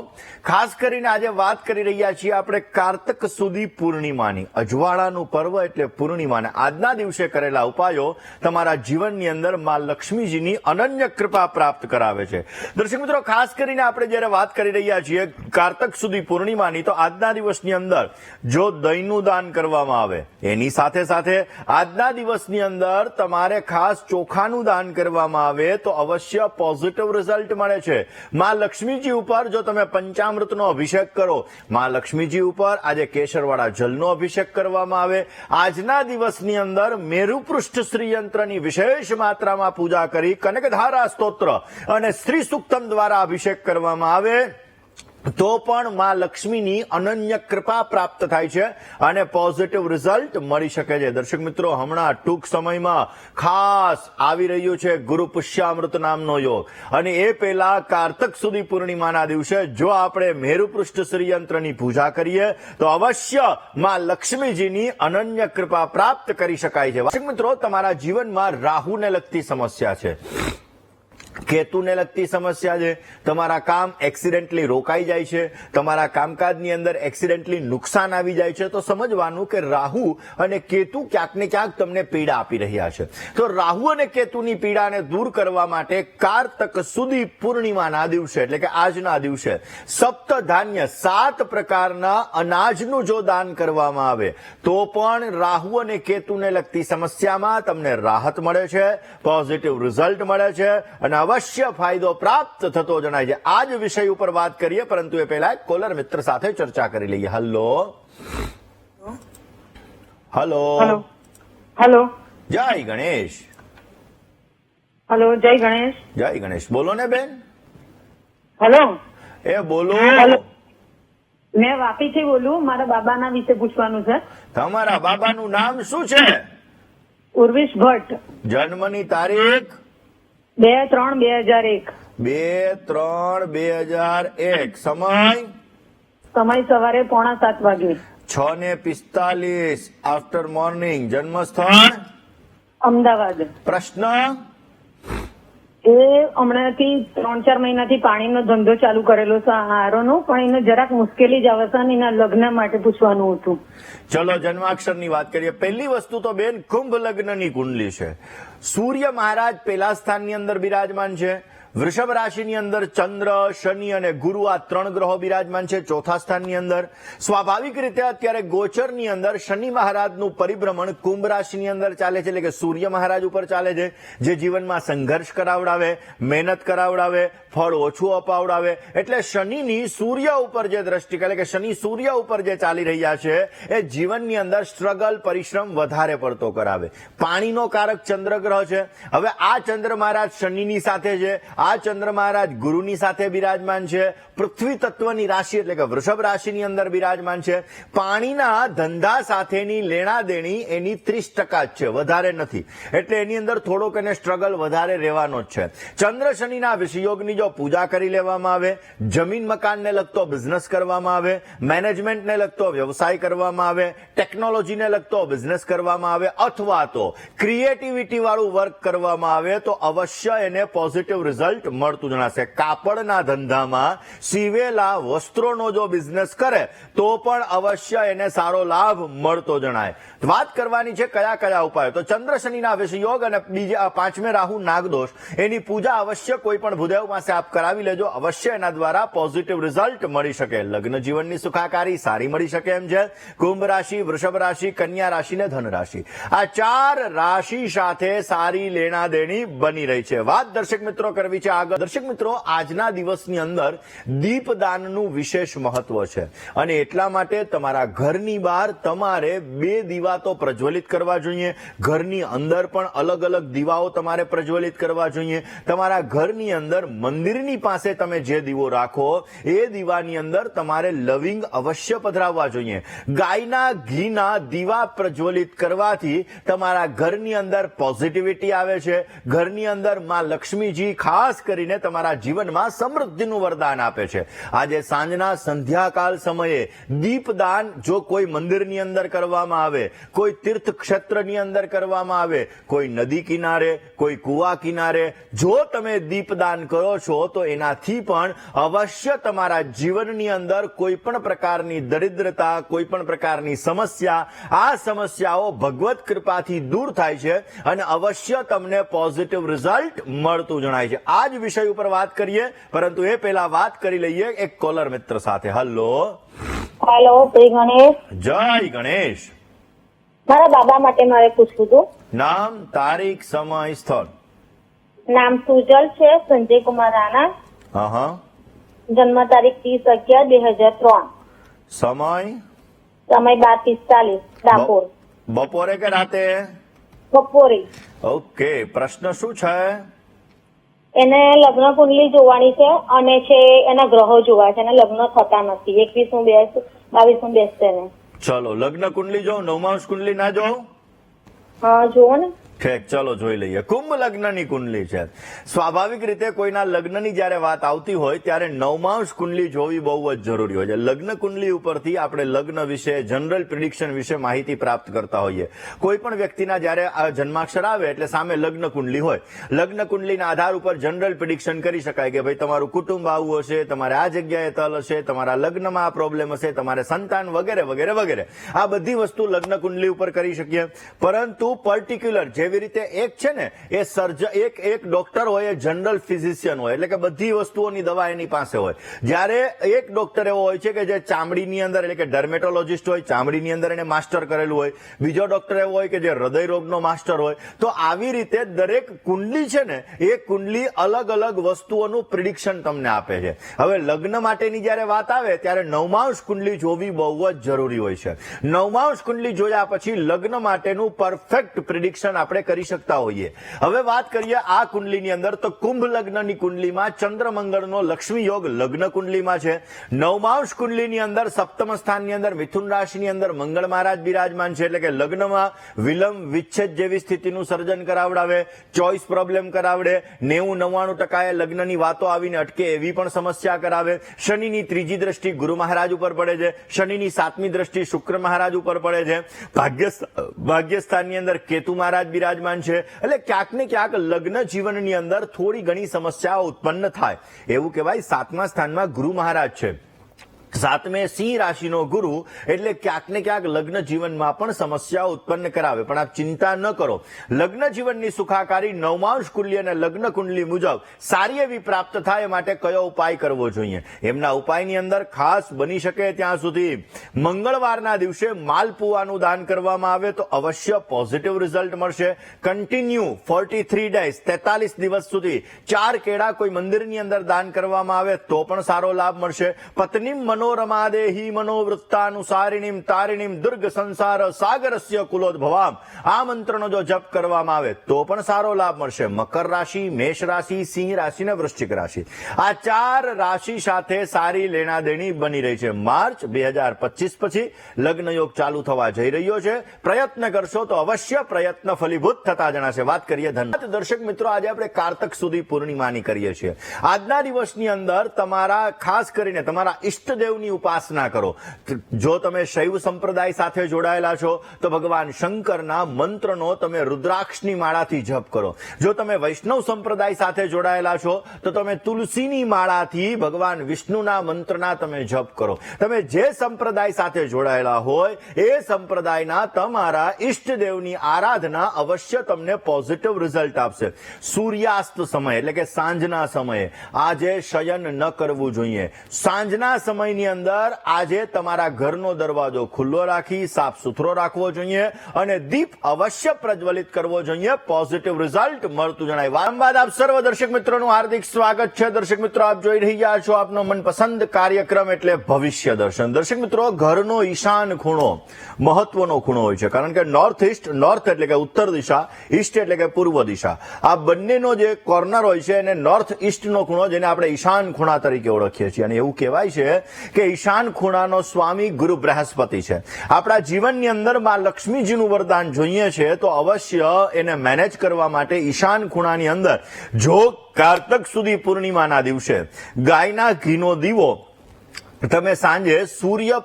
ખાસ કરીને આજે વાત કરી રહ્યા છીએ આપણે કારતક સુધી પૂર્ણિમાની. અજવાળાનું પર્વ એટલે પૂર્ણિમાને આજના દિવસે કરેલા ઉપાયો તમારા જીવનની અંદર માં લક્ષ્મીજીની અનન્ય કૃપા પ્રાપ્ત કરાવે છે. દર્શક મિત્રો, ખાસ કરીને આપણે જયારે વાત કરી રહ્યા છીએ કારતક સુધી પૂર્ણિમાની, તો આજના દિવસની અંદર જો દહીંનું દાન કરવામાં આવે, એની સાથે આજના દિવસની અંદર તમારે ખાસ ચોખાનું દાન કરવામાં આવે તો અવશ્ય પોઝિટિવ રિઝલ્ટ મળે છે. માં લક્ષ્મીજી ઉપર જો તમે પંચામૃતનો અભિષેક કરો, માં લક્ષ્મીજી ઉપર આજે કેસરવાળા જલનો અભિષેક કરવામાં આવે, આજના દિવસની અંદર મેરુપૃષ્ઠ શ્રીયંત્રની વિશેષ માત્રામાં પૂજા કરી કનકધારા સ્તોત્ર અને શ્રી સુક્તમ દ્વારા અભિષેક કરવામાં આવે તો પણ માં લક્ષ્મીની અનન્ય કૃપા પ્રાપ્ત થાય છે અને પોઝિટિવ રિઝલ્ટ મળી શકે છે. દર્શક મિત્રો, હમણાં ટૂંક સમયમાં ખાસ આવી રહ્યું છે ગુરુ પુષ્યામૃત નામનો યોગ, અને એ પહેલા કારતક સુધી પૂર્ણિમાના દિવસે જો આપણે મેરુપૃષ્ઠ શ્રીયંત્રની પૂજા કરીએ તો અવશ્ય માં લક્ષ્મીજીની અનન્ય કૃપા પ્રાપ્ત કરી શકાય છે. દર્શક મિત્રો, તમારા જીવનમાં રાહુને લગતી સમસ્યા છે, કેતુને લગતી સમસ્યા છે, તમારા કામ એક્સિડેન્ટલી રોકાઈ જાય છે, તમારા કામકાજની અંદર એક્સિડેન્ટલી નુકસાન આવી જાય છે, તો સમજવાનું કે રાહુ અને કેતુ ક્યાંક ને ક્યાંક તમને પીડા આપી રહ્યા છે. તો રાહુ અને કેતુની પીડાને દૂર કરવા માટે કારતક સુધી પૂર્ણિમાના દિવસે એટલે કે આજના દિવસે સપ્ત ધાન્ય 7 પ્રકારના અનાજનું જો દાન કરવામાં આવે તો પણ રાહુ અને કેતુને લગતી સમસ્યામાં તમને રાહત મળે છે, પોઝિટિવ રિઝલ્ટ મળે છે અને અવશ્ય ફાયદો પ્રાપ્ત થતો જણાય છે. આ જ વિષય ઉપર વાત કરીએ, પરંતુ એ પહેલા એક કોલર મિત્ર સાથે ચર્ચા કરી લઈએ. Hello hello hello. જય ગણેશ. હેલો, જય ગણેશ. જય ગણેશ. બોલો ને બેન. હેલો. એ બોલો. હેલો. મેં વાપીથી બોલું, મારા બાબાના વિશે પૂછવાનું છે. તમારા બાબાનું નામ શું છે? ઉર્વિશ ભટ્ટ. જન્મની તારીખ 2/3/2001. 2/3/2001. સમય સમય સવારે 6:45 વાગે. 6:45 આફ્ટર મોર્નિંગ. જન્મસ્થળ અમદાવાદ. પ્રશ્ન એ હમણાંથી 3-4 મહિનાથી પાણીનો ધંધો ચાલુ કરેલો છે હારોનો, પણ એને જરાક મુશ્કેલી જ આવે છે અને એના લગ્ન માટે પૂછવાનું હતું. ચલો જન્માક્ષરની વાત કરીએ. પહેલી વસ્તુ તો બેન, કુંભ લગ્નની કુંડલી છે. સૂર્ય મહારાજ પહેલા સ્થાનની અંદર બિરાજમાન છે. વૃષભ રાશિની અંદર ચંદ્ર, શનિ અને ગુરુ આ 3 ગ્રહો બિરાજમાન છે ચોથા સ્થાનની અંદર. સ્વાભાવિક રીતે અત્યારે ગોચરની અંદર શનિ મહારાજનું પરિભ્રમણ કુંભ રાશિની અંદર ચાલે છે, એટલે કે સૂર્ય મહારાજ ઉપર ચાલે છે, જે જીવનમાં સંઘર્ષ કરાવડાવે, મહેનત કરાવડાવે, ફળ ઓછું અપાવડાવે. એટલે શનિની સૂર્ય ઉપર જે દ્રષ્ટિ, એટલે કે શનિ સૂર્ય ઉપર જે ચાલી રહ્યા છે એ જીવનની અંદર સ્ટ્રગલ, પરિશ્રમ વધારે પડતો કરાવે. પાણીનો કારક ચંદ્ર ગ્રહ છે. હવે આ ચંદ્ર મહારાજ શનિની સાથે છે, આ ચંદ્ર મહારાજ ગુરુની સાથે બિરાજમાન છે. પૃથ્વી તત્વની રાશિ એટલે કે વૃષભ રાશિની અંદર બિરાજમાન છે. પાણીના ધંધા સાથેની લેણા દેણી એની 30% જ છે, વધારે નથી. એટલે એની અંદર થોડોક એને સ્ટ્રગલ વધારે રહેવાનો જ છે. ચંદ્ર શનિના વિષયોગની જો પૂજા કરી લેવામાં આવે, જમીન મકાનને લગતો બિઝનેસ કરવામાં આવે, મેનેજમેન્ટને લગતો વ્યવસાય કરવામાં આવે, ટેકનોલોજીને લગતો બિઝનેસ કરવામાં આવે, અથવા તો ક્રિએટિવિટી વાળું વર્ક કરવામાં આવે તો અવશ્ય એને પોઝિટિવ રિઝલ્ટ મળતું જણાશે. કાપડના ધંધામાં સીવેલા વસ્ત્રોનો જો બિઝનેસ કરે તો પણ અવશ્ય એને સારો લાભ મળતો જણાય. વાત કરવાની છે કયા કયા ઉપાયો. તો ચંદ્ર શનિના વિષયોગ અને બીજા 5મે રાહુ નાગદોષ, એની પૂજા અવશ્ય કોઈ પણ ભૂદેવ પાસે આપ કરાવી લેજો. અવશ્ય એના દ્વારા પોઝિટિવ રિઝલ્ટ મળી શકે. લગ્ન જીવનની સુખાકારી સારી મળી શકે એમ છે. કુંભ રાશિ, વૃષભ રાશિ, કન્યા રાશિ ને ધન રાશિ, આ 4 રાશિ સાથે સારી લેણા દેણી બની રહી છે. વાત દર્શક મિત્રો કરવી છે આગળ. દર્શક મિત્રો, આજના દિવસની અંદર દીપદાનનું વિશેષ મહત્વ છે અને એટલા માટે તમારા ઘરની બહાર તમારે 2 દીવા તો પ્રજ્વલિત કરવા જોઈએ. ઘરની અંદર પણ અલગ અલગ દીવાઓ તમારે પ્રજ્વલિત કરવા જોઈએ. તમારા ઘરની અંદર મંદિરની પાસે તમે જે દીવો રાખો એ દીવાની અંદર તમારે લવિંગ અવશ્ય પધરાવવા જોઈએ. ગાયના ઘીના દીવા પ્રજ્વલિત કરવાથી તમારા ઘરની અંદર પોઝિટિવિટી આવે છે. ઘરની અંદર માં લક્ષ્મીજી ખાસ કરીને તમારા જીવનમાં સમૃદ્ધિનું વરદાન આપે છે. આજે સાંજના સંધ્યાકાળ સમયે દીપદાન જો કોઈ મંદિરની અંદર કરવામાં આવે, કોઈ તીર્થ ક્ષેત્રની અંદર કરવામાં આવે, કોઈ નદી કિનારે, કોઈ કુવા કિનારે જો તમે દીપદાન કરો છો તો એનાથી પણ અવશ્ય તમારા જીવનની અંદર કોઈ પણ પ્રકારની દરિદ્રતા, કોઈ પણ પ્રકારની સમસ્યા, આ સમસ્યાઓ ભગવત કૃપાથી દૂર થાય છે અને અવશ્ય તમને પોઝિટિવ રિઝલ્ટ મળતું જણાય છે. આ જ વિષય ઉપર વાત કરીએ, પરંતુ એ પહેલા વાત કરી લઈએ એક કોલર મિત્ર સાથે. હલો. હેલો, જય ગણેશ. જય ગણેશ. મારા બાબા માટે મારે પૂછવું હતું. નામ, તારીખ, સમય, સ્થળ. નામ સુજલ છે, સંજય કુમાર રાણા. હા. જન્મ તારીખ 30/11/2003. સમય સમય 12:45 ડાકોર. બપોરે કે રાતે? બપોરે. ઓકે. પ્રશ્ન શું છે? એને લગ્ન કુંડલી જોવાની છે અને છે એના ગ્રહો જોવા છે, એને લગ્ન થતા નથી. 21 22 બેસશે ને. ચલો લગ્ન કુંડલી જો, નવમાંશ કુંડલી ના જો. હા જુઓ ને. ઠીક, ચલો જોઈ લઈએ. કુંભ લગ્નની કુંડલી છે. સ્વાભાવિક રીતે કોઈના લગ્નની જયારે વાત આવતી હોય ત્યારે નવમાંશ કુંડલી જોવી બહુ જ જરૂરી હોય છે. લગ્ન કુંડલી ઉપરથી આપણે લગ્ન વિશે, જનરલ પ્રિડિક્શન વિશે માહિતી પ્રાપ્ત કરતા હોઈએ. કોઈ પણ વ્યક્તિના જયારે જન્માક્ષર આવે એટલે સામે લગ્ન કુંડલી હોય. લગ્ન કુંડલીના આધાર ઉપર જનરલ પ્રિડિક્શન કરી શકાય કે ભાઈ તમારું કુટુંબ આવું હશે, તમારે આ જગ્યાએ તલ હશે, તમારા લગ્નમાં આ પ્રોબ્લેમ હશે, તમારે સંતાન વગેરે વગેરે વગેરે. આ બધી વસ્તુ લગ્ન કુંડલી ઉપર કરી શકીએ. પરંતુ પર્ટિક્યુલર જેવી રીતે એક છે ને એ એક ડોક્ટર હોય, એ જનરલ ફિઝિશિયન હોય, એટલે કે બધી વસ્તુઓની દવા એની પાસે હોય. જ્યારે એક ડોક્ટર એવો હોય છે કે જે ચામડીની અંદર, એટલે કે ડર્મેટોલોજીસ્ટ હોય, ચામડીની અંદર એને માસ્ટર કરેલું હોય. બીજો ડોક્ટર એવો હોય કે જે હૃદય રોગનો માસ્ટર હોય. તો આવી રીતે દરેક કુંડલી છે ને એ કુંડલી અલગ અલગ વસ્તુઓનું પ્રિડિક્શન તમને આપે છે. હવે લગ્ન માટેની જયારે વાત આવે ત્યારે નવમાંશ કુંડલી જોવી બહુ જ જરૂરી હોય છે. નવમાંશ કુંડલી જોયા પછી લગ્ન માટેનું પરફેક્ટ પ્રિડિક્શન આપણે કરી શકતા હોઈએ. હવે વાત કરીએ આ કુંડલીની અંદર, તો કુંભ લગ્નની કુંડલીમાં ચંદ્ર મંગળનો લક્ષ્મી યોગ લગ્ન કુંડલીમાં છે. નવમાંશ કુંડલીની અંદર સપ્તમ સ્થાનની અંદર મિથુન રાશિની અંદર મંગળ મહારાજ બિરાજમાન છે, એટલે કે લગ્નમાં વિલંબ વિચ્છેદ જેવી સ્થિતિનું સર્જન કરાવડાવે, ચોઇસ પ્રોબ્લેમ કરાવડે, 90-99% લગ્નની વાતો આવીને અટકે એવી પણ સમસ્યા કરાવે. શનિની ત્રીજી દ્રષ્ટિ ગુરુ મહારાજ ઉપર પડે છે, શનિની 7મી દ્રષ્ટિ શુક્ર મહારાજ ઉપર પડે છે, ભાગ્યસ્થાનની અંદર કેતુ મહારાજ બિરાજમાન છે. એટલે ક્યાંક ને ક્યાંક લગ્ન જીવનની અંદર થોડી ઘણી સમસ્યાઓ ઉત્પન્ન થાય. એવું કહેવાય 7મા સ્થાનમાં ગુરુ મહારાજ છે. 7મે સિંહ રાશિનો ગુરુ એટલે ક્યાંક ને ક્યાંક લગ્ન જીવનમાં પણ સમસ્યાઓ ઉત્પન્ન કરાવે. પણ આપ ચિંતા ન કરો, લગ્ન જીવનની સુખાકારી નવમાંશ કુંડલી અને લગ્ન કુંડલી મુજબ સારી એવી પ્રાપ્ત થાય માટે કયો ઉપાય કરવો જોઈએ? એમના ઉપાયની અંદર ખાસ બની શકે ત્યાં સુધી મંગળવારના દિવસે માલપુવાનું દાન કરવામાં આવે તો અવશ્ય પોઝિટિવ રિઝલ્ટ મળશે. કન્ટિન્યુ 43 ડેઝ 43 દિવસ સુધી 4 કેળા કોઈ મંદિરની અંદર દાન કરવામાં આવે તો પણ સારો લાભ મળશે. પત્ની મનોરમા દેહી મનોવૃત્તાનુસારિણીમ તારિણીમ દુર્ગ સંસાર સાગરસ્ય કુલોદ્ભવામ, આ મંત્રનો જો જપ કરવામાં આવે તો પણ સારો લાભ મળશે. મકર રાશિ, મેષ રાશિ, સિંહ રાશિ અને વૃશ્ચિક રાશિ, આ 4 રાશિ સાથે સારી લેણાદેણી બની રહી છે. માર્ચ 2025 પછી લગ્ન યોગ ચાલુ થવા જઈ રહ્યો છે. પ્રયત્ન કરશો તો અવશ્ય પ્રયત્ન ફલીભૂત થતા જણાશે. વાત કરીએ ધન. દર્શક મિત્રો, આજે આપણે કારતક સુધી પૂર્ણિમાની કરીએ છીએ. આજના દિવસની અંદર તમારા ખાસ કરીને તમારા ઈષ્ટદેવ ની ઉપાસના કરો. જો તમે શૈવ સંપ્રદાય સાથે જોડાયેલા છો તો ભગવાન શંકરના મંત્રનો તમે રુદ્રાક્ષની માળાથી જપ કરો. જો તમે વૈષ્ણવ સંપ્રદાય સાથે જોડાયેલા છો તો તમે તુલસીની માળાથી ભગવાન વિષ્ણુના મંત્રના તમે જપ કરો. તમે જે સંપ્રદાય સાથે જોડાયેલા હોય એ સંપ્રદાયના તમારા ઈષ્ટદેવની આરાધના અવશ્ય તમને પોઝિટિવ રિઝલ્ટ આપશે. સૂર્યાસ્ત સમય એટલે કે સાંજના સમયે આજે શયન ન કરવું જોઈએ. સાંજના સમયની અંદર આજે તમારા ઘરનો દરવાજો ખુલ્લો રાખી સાફ સુથરો રાખવો જોઈએ અને દીપ અવશ્ય પ્રજ્વલિત કરવો જોઈએ. પોઝિટિવ રિઝલ્ટ મળતું જણાય. વારંવાર આપ સર્વ દર્શક મિત્રોનું હાર્દિક સ્વાગત છે. દર્શક મિત્રો, આપ જોઈ રહ્યા છો આપનો મનપસંદ કાર્યક્રમ એટલે ભવિષ્ય દર્શન. દર્શક મિત્રો, ઘરનો ઈશાન ખૂણો મહત્વનો ખૂણો હોય છે, કારણ કે નોર્થ ઈસ્ટ, નોર્થ એટલે કે ઉત્તર દિશા, ઈસ્ટ એટલે કે પૂર્વ દિશા, આ બંનેનો જે કોર્નર હોય છે એને નોર્થ ઈસ્ટનો ખૂણો, જેને આપણે ઈશાન ખૂણા તરીકે ઓળખીએ છીએ. અને એવું કહેવાય છે કે ઈશાન ખૂણાનો સ્વામી ગુરુ બૃહસ્પતિ છે. આપણા જીવનની અંદર માં લક્ષ્મીજીનું વરદાન જોઈએ છે તો અવશ્ય એને મેનેજ કરવા માટે ઈશાન ખૂણાની અંદર જો કારતક સુધી પૂર્ણિમાના દિવસે ગાયના ઘીનો દીવો તમે સાંજે સૂર્ય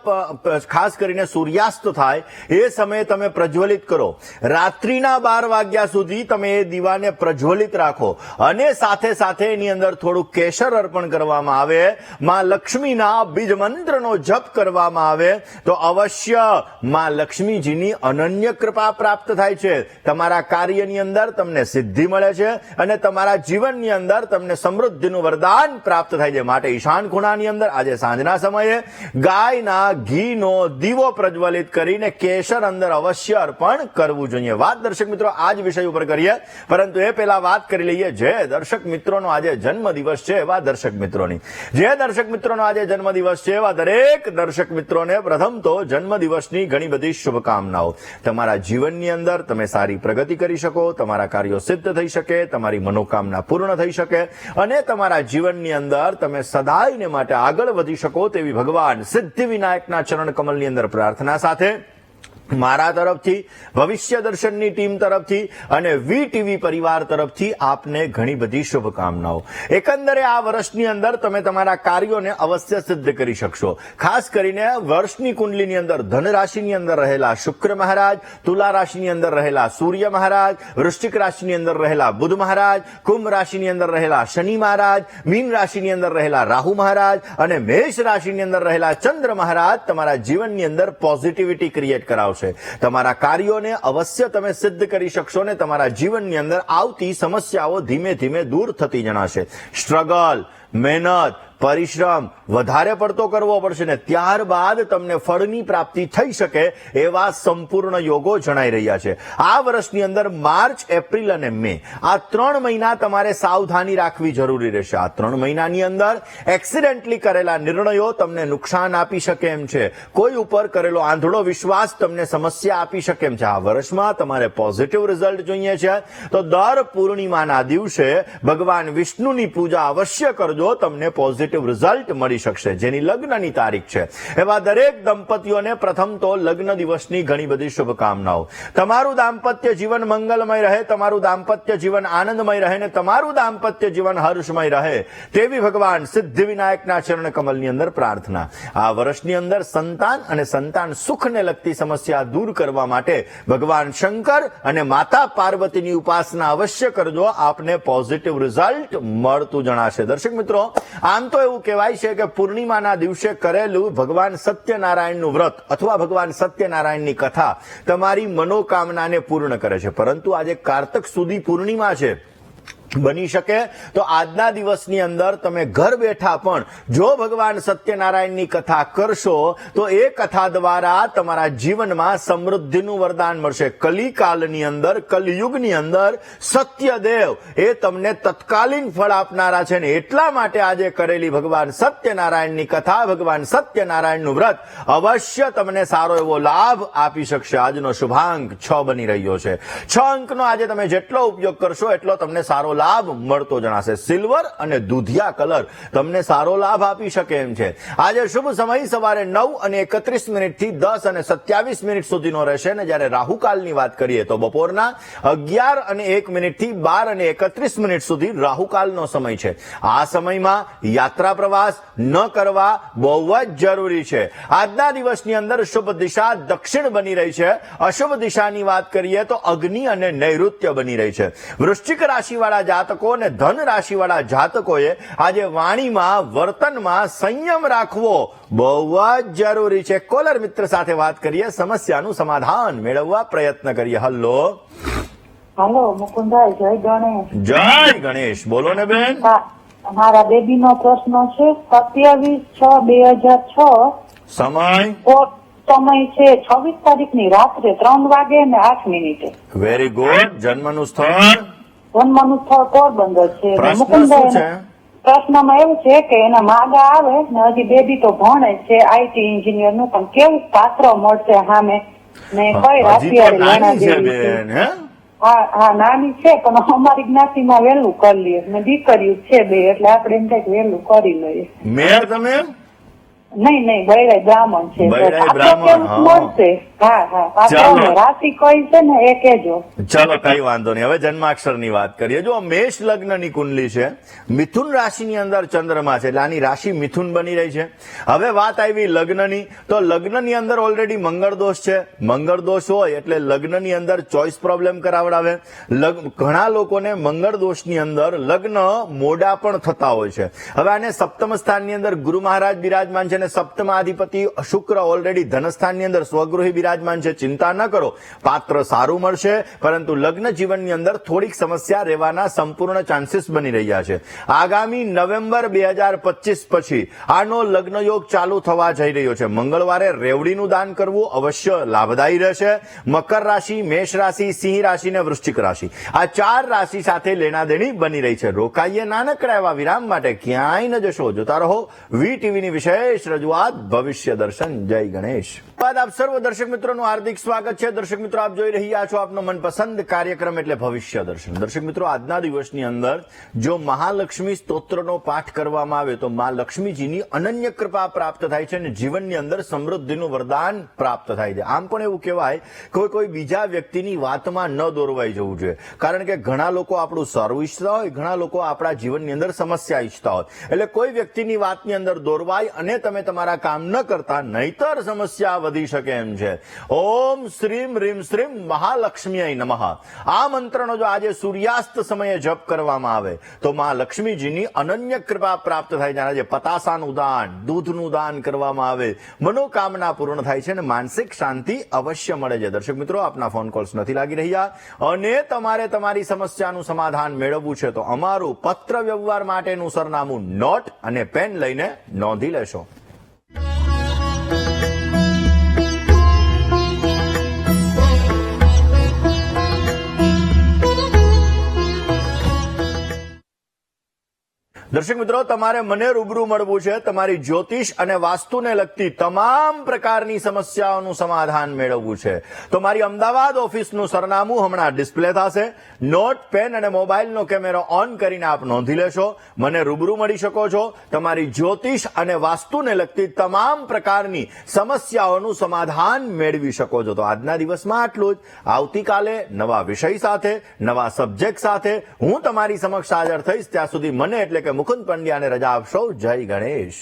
ખાસ કરીને સૂર્યાસ્ત થાય એ સમયે તમે પ્રજ્વલિત કરો. રાત્રિના 12 વાગ્યા સુધી તમે એ દીવાને પ્રજ્વલિત રાખો અને સાથે સાથે એની અંદર થોડું કેસર અર્પણ કરવામાં આવે, માં લક્ષ્મીના બીજ મંત્રનો જપ કરવામાં આવે તો અવશ્ય માં લક્ષ્મીજીની અનન્ય કૃપા પ્રાપ્ત થાય છે. તમારા કાર્યની અંદર તમને સિદ્ધિ મળે છે અને તમારા જીવનની અંદર તમને સમૃદ્ધિનું વરદાન પ્રાપ્ત થાય છે. માટે ઈશાન ખૂણાની અંદર આજે સાંજના સમયે ગાયના ઘીનો દીવો પ્રજ્વલિત કરીને કેસર અંદર અવશ્ય અર્પણ કરવું જોઈએ. વાત દર્શક મિત્રો આ જ વિષય ઉપર કરીએ, પરંતુ એ પહેલા વાત કરી લઈએ જે દર્શક મિત્રોનો આજે જન્મદિવસ છે એવા દર્શક મિત્રોની. જે દર્શક મિત્રોનો આજે જન્મદિવસ છે એવા દરેક દર્શક મિત્રોને પ્રથમ તો જન્મદિવસની ઘણી બધી શુભકામનાઓ. તમારા જીવનની અંદર તમે સારી પ્રગતિ કરી શકો, તમારા કાર્યો સિદ્ધ થઈ શકે, તમારી મનોકામના પૂર્ણ થઈ શકે અને તમારા જીવનની અંદર તમે સદાયને માટે આગળ વધી શકો તેવી ભગવાન સિદ્ધિવિનાયકના ચરણ કમલની અંદર પ્રાર્થના સાથે મારા તરફથી, ભવિષ્ય દર્શનની ટીમ તરફથી અને વીટીવી પરિવાર તરફથી આપને ઘણી બધી શુભકામનાઓ. એકંદરે આ વર્ષની અંદર તમે તમારા કાર્યોને અવશ્ય સિદ્ધ કરી શકશો. ખાસ કરીને વર્ષની કુંડલીની અંદર ધન રાશિની અંદર રહેલા શુક્ર મહારાજ, તુલા રાશિની અંદર રહેલા સૂર્ય મહારાજ, વૃશ્ચિક રાશિની અંદર રહેલા બુધ મહારાજ, કુંભ રાશિની અંદર રહેલા શનિ મહારાજ, મીન રાશિની અંદર રહેલા રાહુ મહારાજ અને મેષ રાશિની અંદર રહેલા ચંદ્ર મહારાજ તમારા જીવનની અંદર પોઝિટિવિટી ક્રિએટ કરાવશે. તમારા કાર્યોને અવશ્ય તમે સિદ્ધ કરી શકશો ને તમારા જીવનની અંદર આવતી સમસ્યાઓ ધીમે ધીમે દૂર થતી જણાશે. સ્ટ્રગલ, મહેનત, પરિશ્રમ વધારે પડતો કરવો પડશે ને ત્યારબાદ તમને ફળની પ્રાપ્તિ થઈ શકે એવા સંપૂર્ણ યોગો જણાઈ રહ્યા છે. આ વર્ષની અંદર માર્ચ, એપ્રિલ અને મે આ 3 મહિના તમારે સાવધાની રાખવી જરૂરી રહેશે. આ 3 મહિનાની અંદર એક્સિડેન્ટલી કરેલા નિર્ણયો તમને નુકસાન આપી શકે એમ છે. કોઈ ઉપર કરેલો આંધળો વિશ્વાસ તમને સમસ્યા આપી શકે એમ છે. આ વર્ષમાં તમારે પોઝિટિવ રિઝલ્ટ જોઈએ છે તો દર પૂર્ણિમાના દિવસે ભગવાન વિષ્ણુની પૂજા અવશ્ય કરજો, તમને પોઝિટિવ રિઝલ્ટ મળી શકશે. જેની લગ્નની તારીખ છે એવા દરેક દંપતીઓને પ્રથમ તો લગ્ન દિવસની ઘણી બધી શુભકામનાઓ. તમારું દાંપત્ય જીવન મંગલમય રહે, તમારું દાંપત્ય જીવન આનંદમય રહે ને તમારું દાંપત્ય જીવન હર્ષમય રહે તેવી ભગવાન સિદ્ધિવિનાયકના ચરણ કમલની અંદર પ્રાર્થના. આ વર્ષની અંદર સંતાન અને સંતાન સુખને લગતી સમસ્યા દૂર કરવા માટે ભગવાન શંકર અને માતા પાર્વતીની ઉપાસના અવશ્ય કરજો, આપને પોઝિટિવ રિઝલ્ટ મળતું જણાશે. દર્શક મિત્રો, આમ તો એવું કહેવાય છે કે પૂર્ણિમાના દિવસે કરેલું ભગવાન સત્યનારાયણનું વ્રત અથવા ભગવાન સત્યનારાયણની કથા તમારી મનોકામનાને પૂર્ણ કરે છે. પરંતુ આજે કારતક સુધી પૂર્ણિમા છે, બની શકે તો આજના દિવસની અંદર તમે ઘર બેઠા પણ જો ભગવાન સત્યનારાયણની કથા કરશો તો એ કથા દ્વારા તમારા જીવનમાં સમૃદ્ધિનું વરદાન મળશે. કલિકાલની અંદર, કલયુગની અંદર સત્યદેવ એ તમને તત્કાલીન ફળ આપનારા છે ને એટલા માટે આજે કરેલી ભગવાન સત્યનારાયણની કથા, ભગવાન સત્યનારાયણનું વ્રત અવશ્ય તમને સારો એવો લાભ આપી શકશે. આજનો શુભાંક 6 બની રહ્યો છે. 6 અંકનો આજે તમે જેટલો ઉપયોગ કરશો એટલો તમને સારો લાભ મળતો જણાશે. સિલ્વર અને દૂધિયા કલર તમને સારો લાભ આપી શકે એમ છે. આજે શુભ સમય સવારે 9:31 થી 10:27 સુધીનો રહેશે ને જ્યારે રાહુકાલની વાત કરીએ તો બપોરના 11:01 થી 12:31 સુધી રાહુકાલનો સમય છે. આ સમયમાં યાત્રા પ્રવાસ ન કરવા બહુ જ જરૂરી છે. આજના દિવસની અંદર શુભ દિશા દક્ષિણ બની રહી છે. અશુભ દિશાની વાત કરીએ તો અગ્નિ અને નૈઋત્ય બની રહી છે. વૃશ્ચિક રાશિવાળા જાતકો અને ધન રાશિવાળા જાતકોએ આજે વાણીમાં, વર્તનમાં સંયમ રાખવો બહુ જ જરૂરી છે. કોલર મિત્ર સાથે વાત કરીએ, સમસ્યાનું સમાધાન મેળવવા પ્રયત્ન કરીએ. હલો હાલો મુકુંદભાઈ, જય ગણેશ. જય ગણેશ. બોલો ને બેન. મારા બેબી નો પ્રશ્ન છે 27/6/2006. સમય સમય છે 26 તારીખની રાત્રે 3 વાગે અને 8 મિનિટે. Very good. જન્મનું સ્થળ? જન્મનું સ્થળ પોરબંદર છે. પ્રશ્ન શું મુકુંદભાઈ, છે? પ્રશ્નમાં એવું છે કે એના માગા આવે ને હજી બેબી તો ભણે છે આઈટી એન્જિનિયર નું, પણ કેવું પાત્ર મળશે સામે ને કઈ રાશિ હજી તો નાની છે બેન. હે હા નાની છે પણ અમારી જ્ઞાતિમાં વહેલું કરી લઈએ ને દીકરીઓ છે 2 એટલે આપણે એમ થાય કે વહેલું કરી લઈએ. મેર તમે? નહીં બૈરાય બ્રાહ્મણ છે. બૈરાય પાત્ર બ્રાહ્મણ, કેવું હા. મળશે? હા ચાલો. રાશિ કઈ છે ને એ કેજો. ચલો કઈ વાંધો નહીં. હવે જન્માક્ષરની વાત કરીએ. જો મેષ લગ્નની કુંડલી છે, મિથુન રાશિની અંદર ચંદ્રમા છે એટલે આની રાશિ મિથુન બની રહી છે. હવે વાત આવી લગ્નની, તો લગ્નની અંદર ઓલરેડી મંગળ દોષ છે. મંગળ દોષ હોય એટલે લગ્નની અંદર ચોઇસ પ્રોબ્લેમ કરાવડાવે. ઘણા લોકોને મંગળ દોષની અંદર લગ્ન મોડા પણ થતા હોય છે. હવે આને સપ્તમ સ્થાનની અંદર ગુરુ મહારાજ બિરાજમાન છે અને સપ્તમાધિપતિ શુક્ર ઓલરેડી ધનસ્થાનની અંદર સ્વગૃહી બિરાજ બિરાજમાન છે, ચિંતા ન કરો, પાત્ર સારું મળશે, પરંતુ લગ્ન જીવનની અંદર થોડીક સમસ્યા રહેવાના સંપૂર્ણ ચાન્સીસ બની રહ્યા છે. આગામી નવેમ્બર 2025 પછી આનો લગ્ન યોગ ચાલુ થવા જઈ રહ્યો છે. મંગળવારે રેવડીનું દાન કરવું અવશ્ય લાભદાયી રહેશે. મકર રાશિ, મેષ રાશિ, સિંહ રાશિ ને વૃશ્ચિક રાશિ, આ 4 રાશિ સાથે લેણાદેણી બની રહી છે. રોકાઈએ નાનકડા એવા વિરામ માટે, ક્યાંય ન જશો, જોતા રહો VTV ની વિશેષ રજૂઆત ભવિષ્ય દર્શન. જય ગણેશ. આપ સર્વ દર્શક મિત્રોનું હાર્દિક સ્વાગત છે. દર્શક મિત્રો, આપ જોઈ રહ્યા છો આપનો મનપસંદ કાર્યક્રમ એટલે ભવિષ્ય દર્શન. દર્શક મિત્રો, આજના દિવસની અંદર જો મહાલક્ષ્મી સ્તોત્રનો પાઠ કરવામાં આવે તો મા લક્ષ્મીજીની અનન્ય કૃપા પ્રાપ્ત થાય છે અને જીવનની અંદર સમૃદ્ધિનું વરદાન પ્રાપ્ત થાય છે. આમ પણ એવું કહેવાય કોઈ બીજા વ્યક્તિની વાતમાં ન દોરવાઈ જવું જોઈએ, કારણ કે ઘણા લોકો આપણું સારું ઈચ્છતા હોય, ઘણા લોકો આપણા જીવનની અંદર સમસ્યા ઈચ્છતા હોય. એટલે કોઈ વ્યક્તિની વાતની અંદર દોરવાય અને તમે તમારા કામ ન કરતા, નહીતર સમસ્યા વધી શકે એમ છે. ઓમ શ્રીમ રીમ શ્રીમ મહાલક્ષ્મી નમઃ આ મંત્રનો જો આજે સૂર્યાસ્ત સમયે જપ કરવામાં આવે તો મા લક્ષ્મીજીની અનન્ય કૃપા પ્રાપ્ત થાય છે. આજે પતાસાનું દાન, દૂધનું દાન કરવામાં આવે, મનોકામના પૂર્ણ થાય છે અને માનસિક શાંતિ અવશ્ય મળે છે. દર્શક મિત્રો, આપના ફોન કોલ્સ નથી લાગી રહ્યા અને તમારે તમારી સમસ્યાનું સમાધાન મેળવવું છે તો અમારું પત્ર વ્યવહાર માટેનું સરનામું નોટ અને પેન લઈને નોંધી લેશો. દર્શક મિત્રો, તમારે મને રૂબરૂ મળવું છે, તમારી જ્યોતિષ અને વાસ્તુને લગતી તમામ પ્રકારની સમસ્યાઓનું સમાધાન મેળવવું છે તો મારી અમદાવાદ ઓફિસનું સરનામું હમણાં ડિસ્પ્લે થશે. નોટ, પેન અને મોબાઈલનો કેમેરો ઓન કરીને આપ નોંધી લેશો. મને રૂબરૂ મળી શકો છો, તમારી જ્યોતિષ અને વાસ્તુને લગતી તમામ પ્રકારની સમસ્યાઓનું સમાધાન મેળવી શકો છો. તો આજના દિવસમાં આટલું જ. આવતીકાલે નવા વિષય સાથે, નવા સબ્જેક્ટ સાથે હું તમારી સમક્ષ હાજર થઈશ. ત્યાં સુધી મને એટલે કે મુકુંદ પંડ્યાને રજા આપશો. જય ગણેશ.